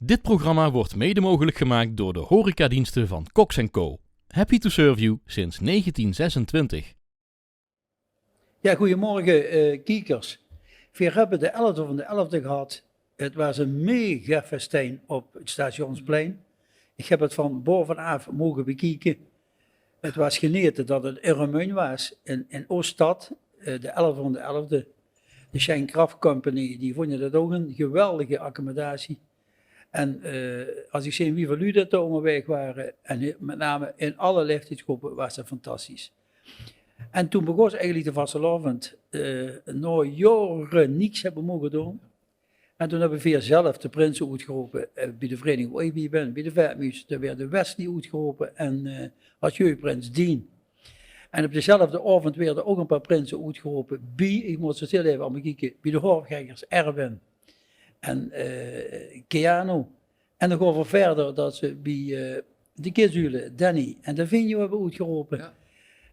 Dit programma wordt mede mogelijk gemaakt door de horecadiensten van Cox & Co. Happy to serve you sinds 1926. Ja, goedemorgen kiekers. We hebben de 11e van de 11e gehad. Het was een mega festijn op het Stationsplein. Ik heb het van bovenaf mogen bekijken. Het was genieten dat het een remuin was in Ooststad, de 11e van de 11e. De Shine Craft Company, die vonden dat ook een geweldige accommodatie. En als ik zie wie van u dat er onderweg waren, en met name in alle leeftijdsgroepen, was dat fantastisch. En toen begon ze eigenlijk de vastelavond, na jaren niks hebben mogen doen. En toen hebben we weer zelf de prinsen uitgeroepen, bij de vereniging waar ik bij ben, bij de Vetmuis. Toen werd de Wesley uitgeroepen en als jeugdprins Dien. En op dezelfde avond werden ook een paar prinsen uitgeroepen bij, ik moet het heel even allemaal kijken, bij de hoofdgangers Erwin en Keanu. En dan gaan we verder dat ze bij de Kizulen, Danny en Davinho hebben uitgeroepen. Ja.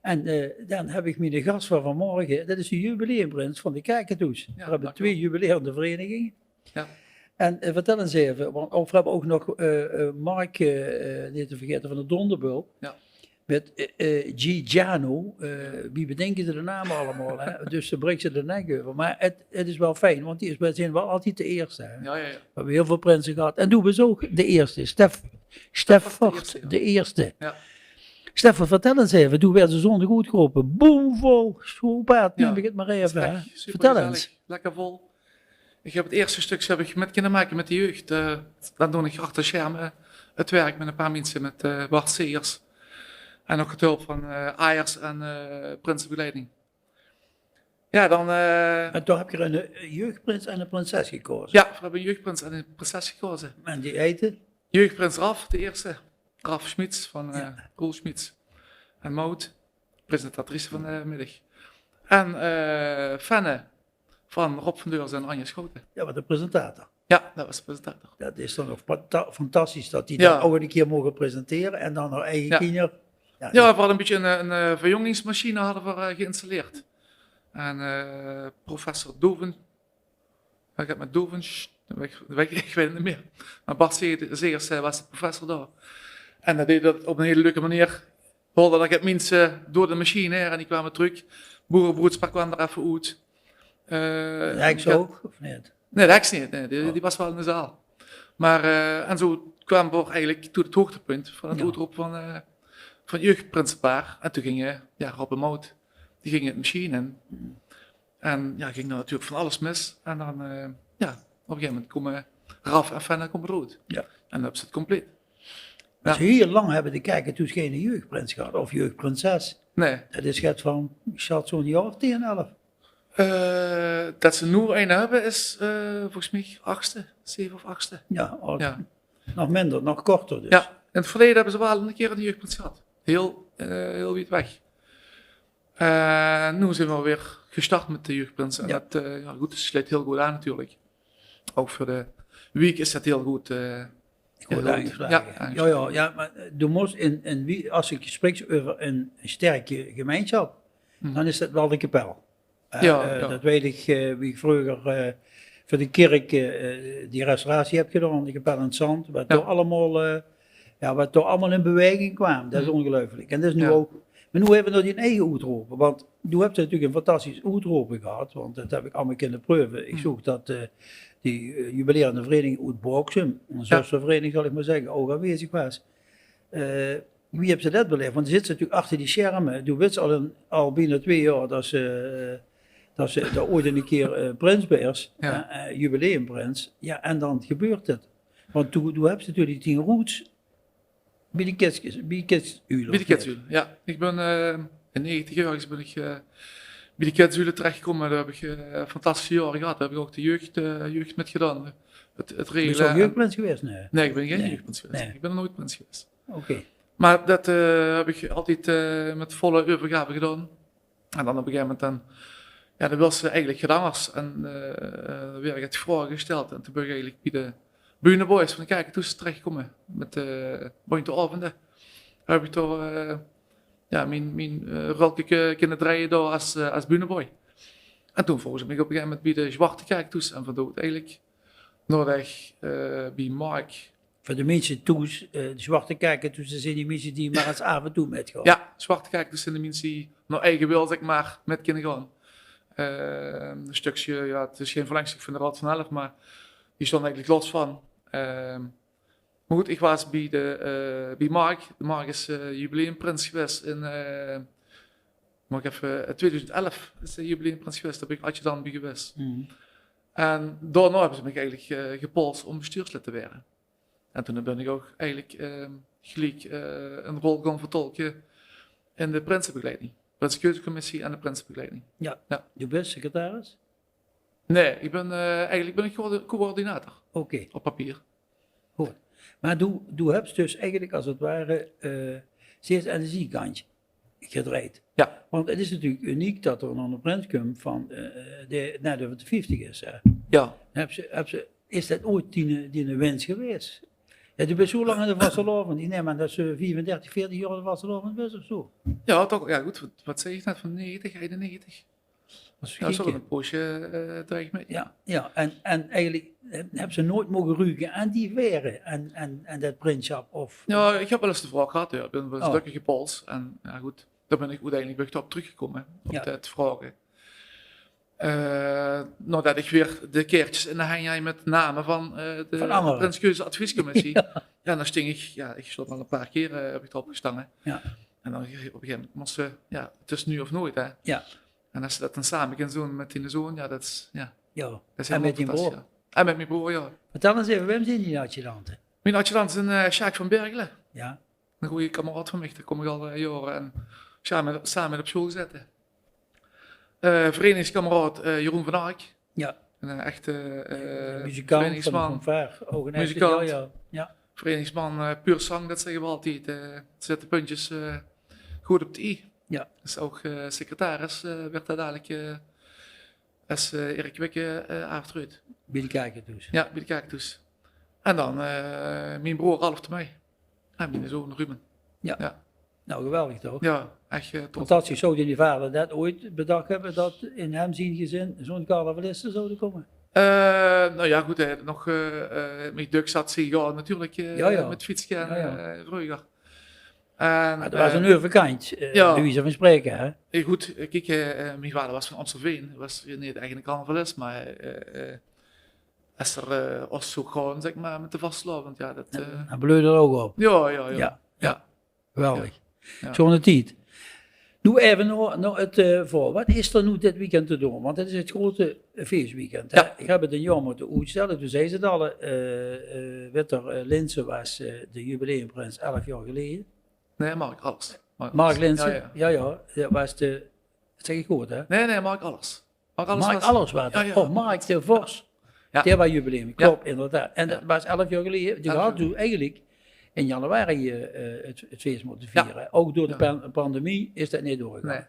En dan heb ik me de gast van vanmorgen, dat is de jubileumprins van de Kakatoes. Ja, we hebben 2 jubilerende verenigingen. Ja. En vertel eens even, want we hebben ook nog Mark, niet te vergeten, van de Donderbul. Ja. Met Gigiano, wie bedenken ze de namen allemaal, hè? Dus ze brengt ze de nek over. Maar het is wel fijn, want we zijn wel altijd de eerste. Hè? Ja. We hebben heel veel prinsen gehad. En doen we zo de eerste, Stef Vocht, de eerste. Ja. Stefan, vertel eens even, toen werd de zondag goed geroepen. Boomvol, schoolpaard, neem ik het maar even. Hè? Vertel eens. Lekker vol. Ik heb het eerste stuk heb ik met kunnen maken met de jeugd. Dan doe ik achter de schermen het werk met een paar mensen, met Bart Seers. En ook het hulp van Ayers en Prinsenbegeleiding. Ja, dan... En toen heb je een jeugdprins en een prinses gekozen? Ja, we hebben een jeugdprins en een prinses gekozen. En die eten? Jeugdprins Raf, de eerste. Raf Schmitz van Roel Schmitz. En Maud, presentatrice van de middag. En Fenne van Rob van Deurs en Anja Schoten. Ja, wat de presentator. Ja, dat was de presentator. Dat is dan nog fantastisch dat die dan ook een keer mogen presenteren en dan haar eigen kinderen. Ja, we hadden een beetje een verjongingsmachine hadden we geïnstalleerd. En professor Doven, ik heb met Doven, ik weet het niet meer, maar Bart Zegers was de professor daar. En dat deed dat op een hele leuke manier. Hoorde dat ik mensen door de machine en die kwamen terug. Boerenbroedspar kwam er even uit. Heks ook, of niet? Nee, de heks niet. Nee, die was wel in de zaal. Maar, en zo kwamen we eigenlijk tot het hoogtepunt van het uitroep van jeugdprinsenpaar. En toen gingen Rob en Maud, die gingen het machine in. En ging er natuurlijk van alles mis. En dan, op een gegeven moment komen Raf en Fenne komen eruit. Ja. En dan hebben ze het compleet. Dus heel lang hebben de kijkers geen jeugdprins gehad, of jeugdprinses. Nee. Dat is het van, ik zat zo'n jaar of 10, 11. Dat ze nu een hebben is volgens mij 7 of 8e. Ja, nog minder, nog korter dus. Ja, in het verleden hebben ze wel een keer een jeugdprins gehad. Heel wiet weg. Nu zijn we weer gestart met de jeugdprins. En dat het sluit heel goed aan natuurlijk. Ook voor de week is dat heel goed. Ja, maar du moest als ik spreek over een sterke gemeenschap, dan is dat wel de kapel. Dat weet ik, wie ik vroeger voor de kerk die restauratie heb gedaan, de kapel in het zand, wat door allemaal in beweging kwam. Dat is ongelooflijk. En dat is nu ook. Maar nu hebben we nog die eigen uitroepen, want nu heb je natuurlijk een fantastisch uitroepen gehad, want dat heb ik allemaal kunnen proeven. Ik zoek dat die jubilerende vereniging uit Boksum, een zustervereniging zal ik maar zeggen, ook aanwezig was. Wie heeft ze dat beleefd? Want die zitten natuurlijk achter die schermen. Du weet al bijna 2 jaar dat ze daar ooit een keer prins was, jubileumprins. Ja, en dan gebeurt het. Want toen heb je natuurlijk die 10 roots. Bij de Kidshulen, ja. Ik ben in 90 jaar ben ik bij de Kidshulen terechtgekomen. Daar heb ik een fantastische jaren gehad. Daar heb ik ook de jeugd met gedaan. Het regelen. Ben je ook jeugdprins geweest? Nee, ik ben geen jeugdprins geweest. Nee. Ik ben er nooit prins geweest. Oké. Maar dat heb ik altijd met volle overgave gedaan. En dan op een gegeven moment dan wil ze eigenlijk gedaan was. En werd ik het vragen gesteld. En toen ben ik eigenlijk bij de Buene Boys van de Kakatoes terechtgekomen met Bointe Avonden. Daar heb ik toch mijn rolke kunnen draaien door als Buene Boy. En toen volgens mij op een gegeven moment bij de Zwarte Kakatoes. En vandoor eigenlijk Noordweg, bij Mark. Voor de mensen thuis, de zwarte kijken, dus zijn die mensen die maar eens af en toe metgaan. Ja, zwarte kijk, dus zijn de mensen die naar eigen wil, zeg maar, met kunnen gaan. Een stukje, ja, het is geen verlengstuk van de Rad van Elf, maar die stond eigenlijk los van. Maar goed, ik was bij Mark. De Mark is jubileumprins geweest in, mag ik even, 2011 is de jubileumprins geweest, daar ben ik adjudant bij geweest. Mhm. En daarna hebben ze me eigenlijk gepolst om bestuurslid te worden. En toen ben ik ook eigenlijk gelijk een rol gaan vertolken in de prinsenbegeleiding. Prinsenkeuzecommissie en de prinsenbegeleiding. Je bent secretaris? Nee, eigenlijk ben ik coördinator Oké, op papier. goed. Maar doe hebt dus eigenlijk als het ware steeds aan de zijkantje gedraaid. Ja. Want het is natuurlijk uniek dat er een prins komt van net over de 50 is. Hè. Ja. Is dat ooit die wens geweest? Ja, je bent zo lang in de vastelovend. Ik neem aan dat ze 34, 40 jaar in de vastelovend was of zo. Ja, toch, ja goed, wat zei je net van 90, 91? Dat is Ja, zullen gek, een poosje dreig mee. ja. En eigenlijk hebben ze nooit mogen ruiken aan die veren en dat prinsschap of... Ja, ik heb wel eens de vraag gehad, ja. Ik ben wel eens Oh. gelukkig gepolst. En ja goed, daar ben ik uiteindelijk weer op teruggekomen, op Ja. het vragen. Nadat ik weer de keertjes in de hang met namen van Van anderen. de Prinskeuze Adviescommissie. Ja, dan sting ik stond al een paar keer heb ik erop gestangen. Ja. En dan op een gegeven moment moest ze, ja, het is nu of nooit, hè. Ja. En als ze dat dan samen kunnen doen met die zoon, ja, dat is, ja, Ja, dat is en helemaal met die fantastisch, broer. ja. En met mijn broer, ja. Vertel eens even, wem zijn die adjudanten? Mijn adjudant is een Sjaak van Bergelen. Ja, Een goede kameraad van mij, daar kom ik al jaren en samen op school gezeten. Verenigingskameraad Jeroen van Aak. ja. Een echte Muzikant van verenigingsman. Ver, ook een echte, Muzikant. ja. Verenigingsman, puur zang, dat zeggen we altijd. Zet de puntjes goed op de i. Ja. Dus ook secretaris werd daar dadelijk als Erik Wikke afgetreden. Bij de kijken dus. Ja, bij de kijktoes. En dan mijn broer Ralf de mij. En mijn zoon Ruben. Nou, geweldig toch? Ja, echt trots. Fantastisch, zou die vader dat ooit bedacht hebben dat in hem zijn gezin zo'n carnavalisten zouden komen? Nou ja, goed, nog met Duk zat ze ja, natuurlijk Ja. met fietsje en Ja. Ruiger. En, Maar dat was een overkant, ja. Louise van Spreken, hè? goed, kijk, mijn vader was van Amstelveen, was niet eigenlijk carnavalist, maar als er was zo gewoon, zeg maar, met de vastloop, ja, dat... Hij bleurde er ook op. Ja. Geweldig. Ja. Zo'n tijd. Doe even nog het voor. Wat is er nu dit weekend te doen? Want het is het grote feestweekend. Hè? Ja. Ik heb het een jaar moeten uitstellen. Toen zei ze het al. Witter Linsen was de jubileumprins 11 jaar geleden. Nee, Mark, alles. Mark Linsen. Ja. Ja. Dat was de... Dat zeg ik goed, hè? Nee, Mark, alles. Mark alles was het. Ja. Oh, Mark de Vos. Ja. Die was jubileum. Klopt, inderdaad. En dat Ja. was 11 jaar geleden. Die 11 had jaar. toen eigenlijk in januari het feest moeten vieren. Ook door de pandemie is dat niet doorgegaan. Nee.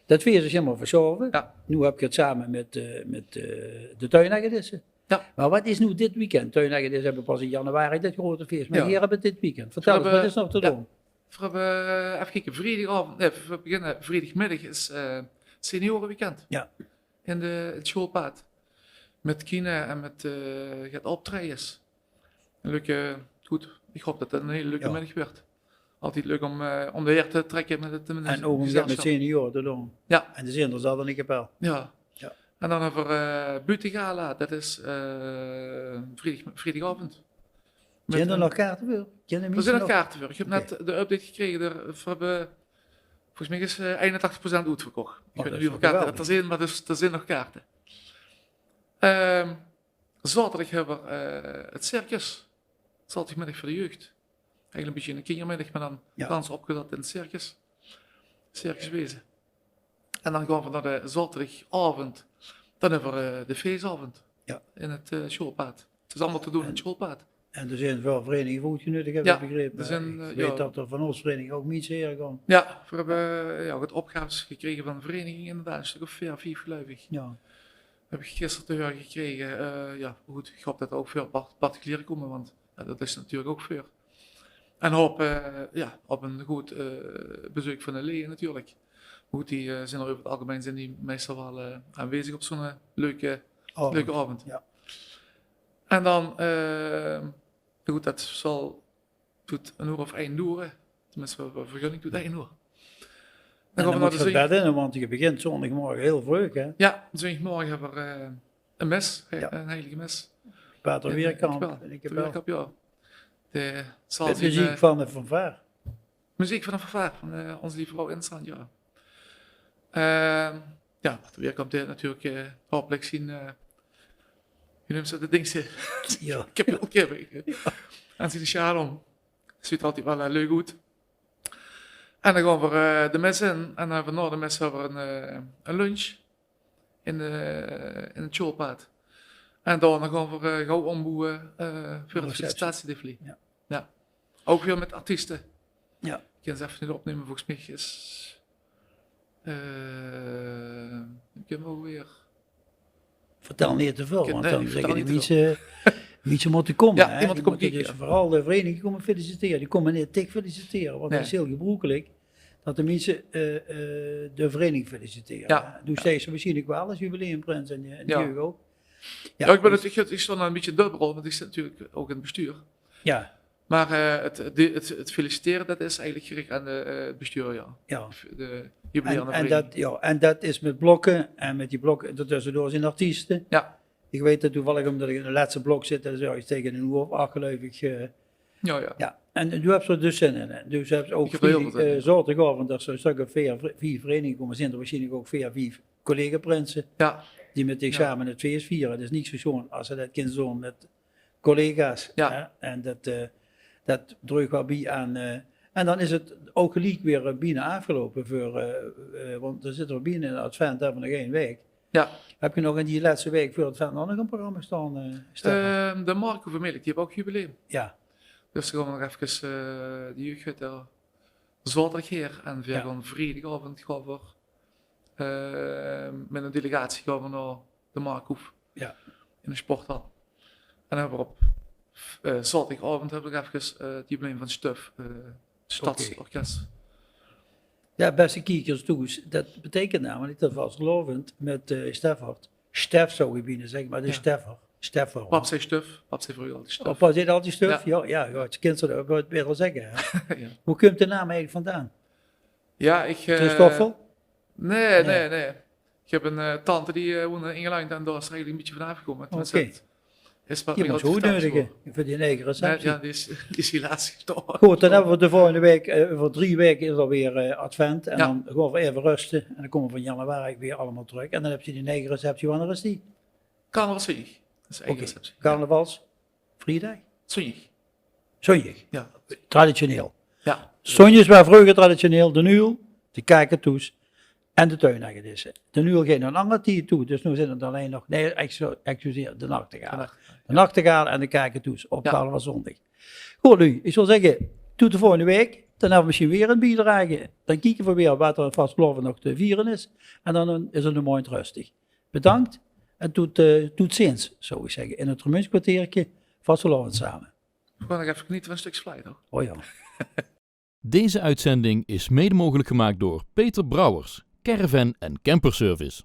Dat feest is helemaal verschoven. Ja. Nu heb ik het samen met de tuinhagedissen. Ja. Maar wat is nu dit weekend? Tuinhagedissen hebben pas in januari dit grote feest. Maar Ja. hier hebben we dit weekend. Vertel eens, hebben- wat is nog te ja. doen? We hebben, even kijken, vrijdagavond, nee, we beginnen vrijdagmiddag is seniorenweekend. Ja. In het schoolpad. Met Kine en met het optredens. Een leuke, goed, ik hoop dat het een hele leuke Ja. middag werd. Altijd leuk om de heer te trekken met het En ook met gezelschap. senioren te doen. Ja. En de zinders hadden ik wel. Ja. Ja. En dan over Butegala, dat is vrijdagavond. Met Zijn er een- nog kaarten voor? Er zijn nog kaarten voor. Ik heb Oké. net de update gekregen. We hebben, volgens mij is 81% uitverkocht. Ik dat weet niet is hoeveel toch kaarten dat er zijn, maar er zijn nog kaarten. Zaterdag hebben we het circus. Zaterdagmiddag voor de jeugd. Eigenlijk een beetje een kindermiddag, maar dan Ja. dansen opgezet in het circus. Circuswezen. En dan gaan we naar de zaterdagavond. Dan hebben we de feestavond. Ja. In het schoolpaad. Het is allemaal te doen in het schoolpaad. En er zijn veel verenigingen voetgenuttig, heb Ja, ik begrepen. er zijn, Ik ja. weet dat er van ons vereniging ook niet zeer gaan. Ja, we hebben wat opgaves gekregen van de vereniging inderdaad, een stuk of 4, 5 geloof ik. Ja. Heb ik gisteren te horen gekregen. Ja, goed, ik hoop dat er ook veel particulieren komen, want dat is natuurlijk ook veel. En hoop op een goed bezoek van de leden natuurlijk. Goed, die zijn er over het algemeen zijn die meestal wel aanwezig op zo'n leuke avond. Ja. En dan, goed, dat doet een uur of 1 uur. Tenminste, wat vergunning doet 1 uur. En dan gaan we moet naar je de het bed in, want je begint zondagmorgen heel vroeg, hè? Ja, zondagmorgen hebben we een mes, Ja. een heilige mes. Pater Weerkamp En en ik ik heb wel. wel. Ja. De zal Met zien, muziek van de fanfare. muziek van een fanfare van Onze Lieve Vrouw Instaan, ja. Ja, Pater Weerkamp deed natuurlijk hopelijk zien, hoe noemt ze de dingste? Ja. Ik heb je al een keer en zien de sjaal om. Dat ziet altijd wel leuk uit. En dan gaan we de mes in. En dan hebben we na de mes hebben we een lunch in het schoolpad. En daarna gaan we gauw omboeien voor het felicitatiedefilé. Ja. Ja. Ook weer met artiesten. Ja. Ik kan ze even niet opnemen, volgens mij is... ik heb wel weer... Vertel niet te veel, Ik- want nee, dan ik zeggen vertel die niet te mensen moeten komen. Ja, hè? die moeten komen dus kijken, ja. vooral de vereniging komen feliciteren. Die komen niet tik feliciteren, want Nee. het is heel gebroekelijk dat de mensen de vereniging feliciteren. Ja. Doe steeds misschien ook wel als jubileumprins en de Ja. jeugd ook. Ja, ik ben dus- ik stond een beetje dubbel, want ik zit natuurlijk ook in het bestuur. Ja, Maar het feliciteren, dat is eigenlijk gericht aan het bestuur, ja. ja. De jubileum. En dat is met blokken en met die blokken tussendoor zijn artiesten. Ja. Ik weet het toevallig omdat ik in het laatste blok zit, dan zou je tegen een uur of 8 geloof ik. Ja. Ja, en u hebt er dus zin in. Hè. Dus je hebt ook Ik heb er heel veel zin in. zaterdagavond, dat er een stuk of 4 verenigingen komen, zijn er waarschijnlijk ook 4 collega-prinsen Ja, die met zich samen het feest vieren. Het is niet zo schoon als ze dat kind zo met collega's. Ja. Hè. En dat drukt wel bij aan. En dan is het ook gelijk weer bijna afgelopen, want er zitten we bijna in het advent, hebben we nog 1 week. ja. Heb je nog in die laatste week voor het advent nog een programma staan? Stefan? De Marco Vermelijk, die hebben ook jubileum. Ja, Dus dan gaan we nog even de jeugd er zaterdag hier. En we Ja. gaan vrijdagavond gaan we met een delegatie gaan we naar de Markhoef. Ja. In de sporthal. En dan hebben we op zaterdagavond hebben we even het jubileum van Stuf, Stadsorkest. ja, beste kijkers, toes. Dat betekent namelijk dat we als gelovend met Steffert, Stef zou je binnen zeggen, maar de Ja. Steffer. Pap zei Stuf, pap zei vroeger altijd Stuf. Papa zit altijd Stuf? Ja, het kind zou dat ook weer al zeggen. Hè? Ja. Hoe komt de naam eigenlijk vandaan? Ja, ik... Christoffel? Nee. Nee. Ik heb een tante die woont in Engeland en daar is er eigenlijk een beetje vanaf gekomen. Oké. Is wat Je mij moet altijd zo verteld nodigen is voor die 9 geworden. receptie. Ja, die is helaas gestorven. Goed, dan hebben we de volgende week, voor 3 weken is er weer advent. En Ja. dan gaan we even rusten. En dan komen we van januari weer allemaal terug. En dan heb je die 9 receptie, wanneer is die? Carnavalsweek. Dat is eigen Oké. receptie. Carnavals, vrijdag, Zondag. zondag. Ja. Traditioneel. Ja. Zondags waren vroeger traditioneel de nuil, de kakatoes en de tuinhagedissen. De nuil ging een andere tijd toe, dus nu zijn het alleen nog, nee, excuseer, de nachtegaal. De nachtegaal en de kakatoes op Ja. Carnavalszondag. Goed nu, ik zou zeggen, tot de volgende week. Dan hebben we misschien weer een bijdrage. Dan kijken we weer wat er vastgelopen nog te vieren is. En dan is het een mooi rustig. Bedankt en tot ziens, zou ik zeggen. In het Remuntskwartiertje, vastgelopen samen. We gaan nog even genieten van een stukje vlei, toch? Oh ja. Deze uitzending is mede mogelijk gemaakt door Peter Brouwers, Caravan en Camper Service.